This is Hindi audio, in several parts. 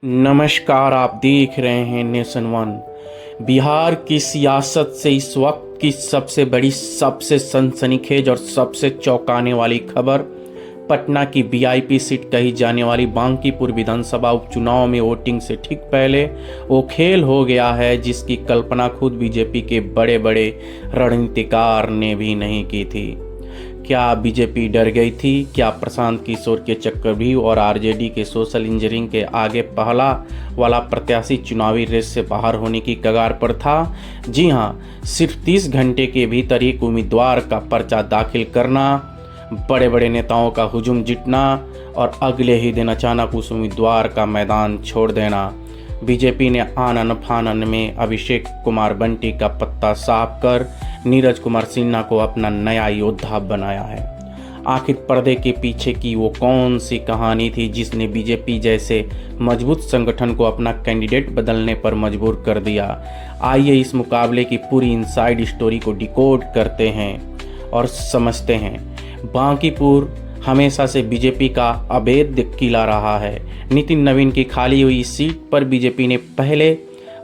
नमस्कार, आप देख रहे हैं नेशन वन। बिहार की सियासत से इस वक्त की सबसे बड़ी, सबसे सनसनीखेज और सबसे चौंकाने वाली खबर पटना की वीआईपी सीट कही जाने वाली बांकीपुर विधानसभा उपचुनाव में वोटिंग से ठीक पहले वो खेल हो गया है जिसकी कल्पना खुद बीजेपी के बड़े बड़े रणनीतिकार ने भी नहीं की थी। क्या बीजेपी डर गई थी? क्या प्रशांत किशोर के चक्रव्यूह और आरजेडी के सोशल इंजीनियरिंग के आगे पहला वाला प्रत्याशी चुनावी रेस से बाहर होने की कगार पर था? जी हाँ, सिर्फ 30 घंटे के भीतर एक उम्मीदवार का पर्चा दाखिल करना, बड़े बड़े नेताओं का हुजूम जीतना और अगले ही दिन अचानक उस उम्मीदवार का मैदान छोड़ देना। बीजेपी ने आनन फानन में अभिषेक कुमार बंटी का पत्ता साफ कर नीरज कुमार सिन्हा को अपना नया योद्धा बनाया है। आखिर पर्दे के पीछे की वो कौन सी कहानी थी जिसने बीजेपी जैसे मजबूत संगठन को अपना कैंडिडेट बदलने पर मजबूर कर दिया? आइए इस मुकाबले की पूरी इनसाइड स्टोरी को डिकोड करते हैं और समझते हैं। बांकीपुर हमेशा से बीजेपी का अवैध किला रहा है। नितिन नवीन की खाली हुई सीट पर बीजेपी ने पहले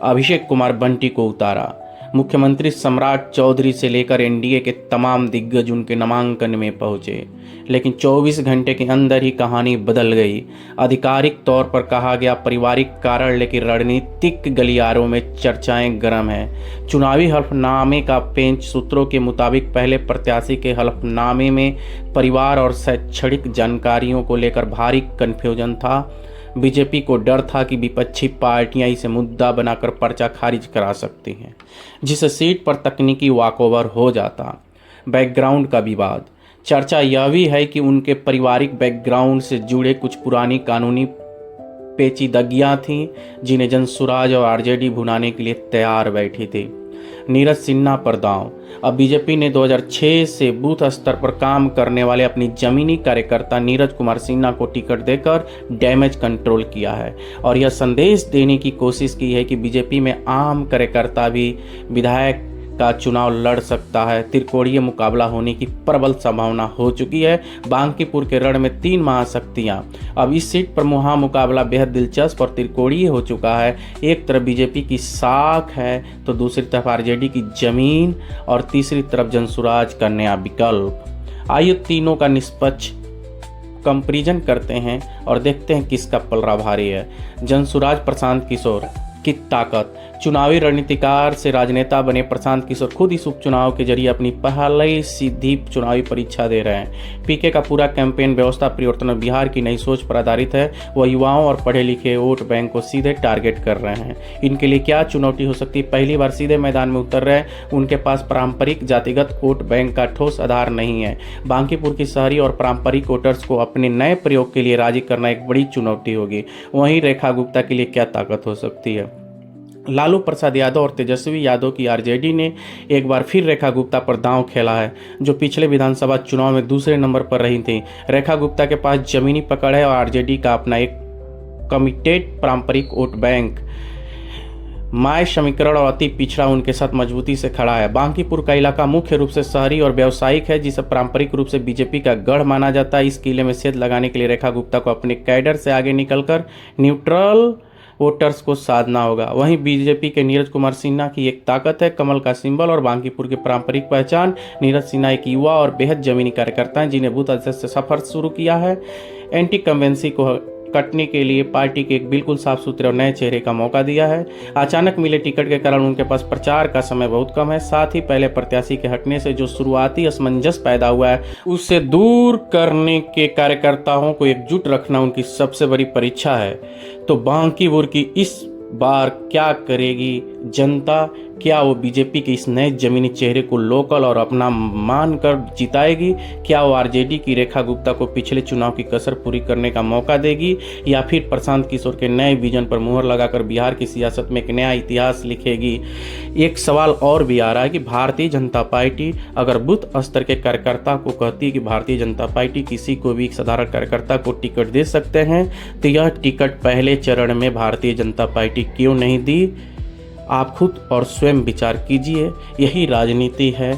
अभिषेक कुमार बंटी को उतारा। मुख्यमंत्री सम्राट चौधरी से लेकर एनडीए के तमाम दिग्गज उनके नामांकन में पहुंचे, लेकिन 24 घंटे के अंदर ही कहानी बदल गई। आधिकारिक तौर पर कहा गया पारिवारिक कारण, लेकिन रणनीतिक गलियारों में चर्चाएं गर्म हैं। चुनावी हल्फनामे का पेंच सूत्रों के मुताबिक पहले प्रत्याशी के हल्फनामे में परिवार और शैक्षणिक जानकारियों को लेकर भारी कन्फ्यूजन था। बीजेपी को डर था कि विपक्षी पार्टियां इसे मुद्दा बनाकर पर्चा खारिज करा सकती हैं, जिस सीट पर तकनीकी वॉकओवर हो जाता। बैकग्राउंड का विवाद। चर्चा यह भी है कि उनके पारिवारिक बैकग्राउंड से जुड़े कुछ पुरानी कानूनी पेचीदगियां थीं जिन्हें जनसुराज और आरजेडी भुनाने के लिए तैयार बैठी थी। नीरज सिन्हा पर दांव। अब बीजेपी ने 2006 से बूथ स्तर पर काम करने वाले अपनी जमीनी कार्यकर्ता नीरज कुमार सिन्हा को टिकट देकर डैमेज कंट्रोल किया है और यह संदेश देने की कोशिश की है कि बीजेपी में आम कार्यकर्ता भी विधायक का चुनाव लड़ सकता है। त्रिकोणीय मुकाबला होने की प्रबल संभावना हो चुकी है। बांकीपुर के रण में 3 महाशक्तियां। अब इस सीट पर मुकाबला बेहद दिलचस्प और त्रिकोणीय हो चुका है। एक तरफ बीजेपी की साख है तो दूसरी तरफ आरजेडी की जमीन और तीसरी तरफ जनसुराज का नया विकल्प। आइए तीनों का निष्पक्ष कंपैरिजन करते हैं और देखते हैं किसका पलड़ा भारी है। जनसुराज प्रशांत किशोर की ताकत। चुनावी रणनीतिकार से राजनेता बने प्रशांत किशोर खुद इस उपचुनाव के जरिए अपनी पहली सीधी चुनावी परीक्षा दे रहे हैं। पीके का पूरा कैंपेन व्यवस्था परिवर्तन और बिहार की नई सोच पर आधारित है। वह युवाओं और पढ़े लिखे वोट बैंक को सीधे टारगेट कर रहे हैं। इनके लिए क्या चुनौती हो सकती है? पहली बार सीधे मैदान में उतर रहे हैं। उनके पास पारंपरिक जातिगत वोट बैंक का ठोस आधार नहीं है। बांकीपुर की शहरी और पारंपरिक वोटर्स को अपने नए प्रयोग के लिए राजी करना एक बड़ी चुनौती होगी। वहीं रेखा गुप्ता के लिए क्या ताकत हो सकती है? लालू प्रसाद यादव और तेजस्वी यादव की आरजेडी ने एक बार फिर रेखा गुप्ता पर दांव खेला है, जो पिछले विधानसभा चुनाव में दूसरे नंबर पर रही थी। रेखा गुप्ता के पास जमीनी पकड़ है और आरजेडी का अपना एक कमिटेड पारंपरिक वोट बैंक, माय समीकरण और अति पिछड़ा उनके साथ मजबूती से खड़ा है। बांकीपुर का इलाका मुख्य रूप से शहरी और व्यावसायिक है, जिसे पारंपरिक रूप से बीजेपी का गढ़ माना जाता है। इस किले में सेध लगाने के लिए रेखा गुप्ता को अपने कैडर से आगे निकलकर न्यूट्रल वोटर्स को साधना होगा। वहीं बीजेपी के नीरज कुमार सिन्हा की एक ताकत है, कमल का सिंबल और बांकीपुर की पारंपरिक पहचान। नीरज सिन्हा एक युवा और बेहद जमीनी कार्यकर्ता हैं जिन्हें बूथ स्तर से सफर शुरू किया है। एंटी कन्वेंसी को कटने के लिए पार्टी के एक बिल्कुल साफ सुथरे और नए चेहरे का मौका दिया है। अचानक मिले टिकट के कारण उनके पास प्रचार का समय बहुत कम है। साथ ही पहले प्रत्याशी के हटने से जो शुरुआती असमंजस पैदा हुआ है, उससे दूर करने के कार्यकर्ताओं को एकजुट रखना उनकी सबसे बड़ी परीक्षा है। तो बांकीपुर की इस बार क्या करेगी जनता? क्या वो बीजेपी के इस नए जमीनी चेहरे को लोकल और अपना मानकर जिताएगी? क्या वो आरजेडी की रेखा गुप्ता को पिछले चुनाव की कसर पूरी करने का मौका देगी, या फिर प्रशांत किशोर के नए विजन पर मुहर लगाकर बिहार की सियासत में एक नया इतिहास लिखेगी? एक सवाल और भी आ रहा है कि भारतीय जनता पार्टी अगर बूथ स्तर के कार्यकर्ता को कहती है कि भारतीय जनता पार्टी किसी को भी साधारण कार्यकर्ता को टिकट दे सकते हैं, तो यह टिकट पहले चरण में भारतीय जनता पार्टी क्यों नहीं दी? आप खुद और स्वयं विचार कीजिए। यही राजनीति है।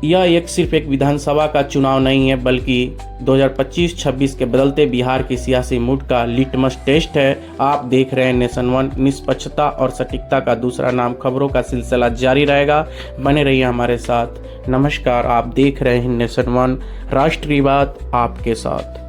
यह सिर्फ एक विधानसभा का चुनाव नहीं है, बल्कि 2025-26 के बदलते बिहार की सियासी मूड का लिटमस टेस्ट है। आप देख रहे हैं नेशन वन। निष्पक्षता और सटीकता का दूसरा नाम। खबरों का सिलसिला जारी रहेगा, बने रहिए हमारे साथ। नमस्कार, आप देख रहे हैं नेशन वन, राष्ट्रीय बात आपके साथ।